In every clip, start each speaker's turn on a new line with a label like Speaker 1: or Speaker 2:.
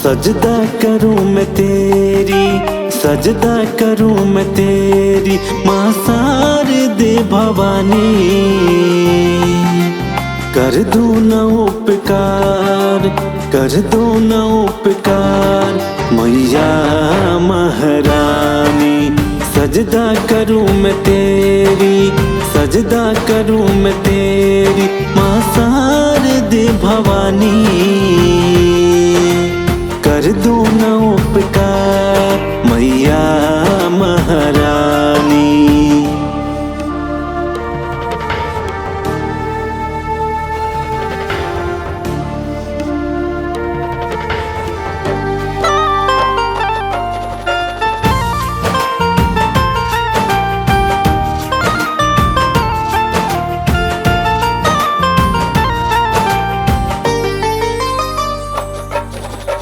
Speaker 1: सजदा करूं मैं तेरी, सजदा करूं मैं तेरी माँ शारदे भवानी। कर दो न उपकार, कर दो न उपकार मैया महारानी। सजदा करूं मैं तेरी, सजदा करूं मैं तेरी माँ शारदे भवानी। कर दो न उपकार मैया महारानी।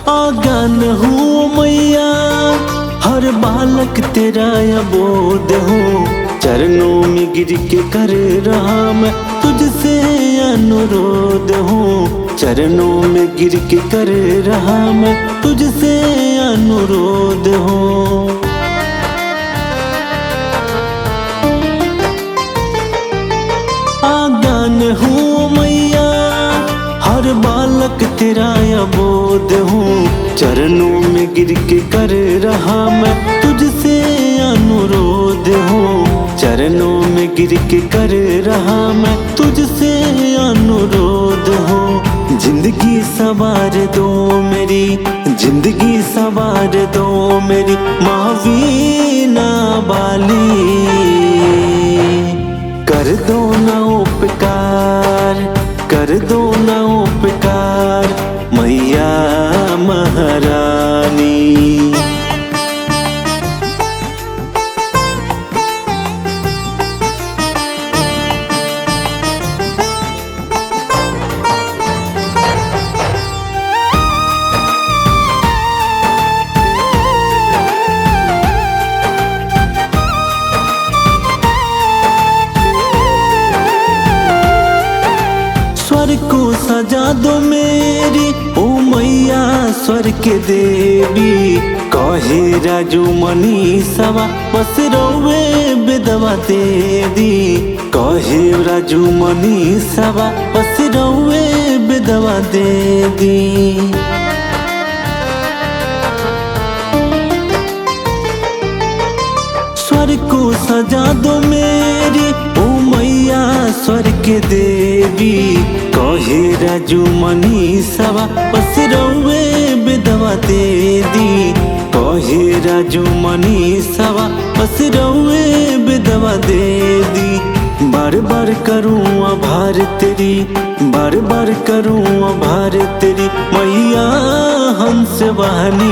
Speaker 1: आगान हूँ मैया हर बालक तेरा अबोध हूँ। चरणों में गिर के कर रहा मैं तुझसे अनुरोध हूँ। चरणों में गिर के कर रहा मैं तुझसे अनुरोध हूँ। आगान हूँ मैया हर बालक तेरा अबोध हूँ। चरणों में गिर के कर रहा मैं तुझसे अनुरोध हूँ। चरणों में गिर के कर रहा मैं तुझसे अनुरोध हूँ। जिंदगी सवार दो मेरी, जिंदगी सवार दो मेरी माँ वीणा बाली। कर दो न उपकार, कर दो न उपकार मैया महारानी। स्वर को सजा दो मेरी ओ मैया स्वर के देवी। कहे राजू मनीषवा बस रोवे विधवा दे दी। कहे राजू मनीषवा बस रोवे विधवा दे दी। स्वर को सजा दो मेरी ओ मैया स्वर के देवी। कहे राजू मनीषवा बस रोवे विधवा दे दी। कहे राजू मनीषवा बस रोवे विधवा दे दी। बार बार करूं आभार तेरी, बार बार करूं आभार तेरी मैया हंस वाहनी।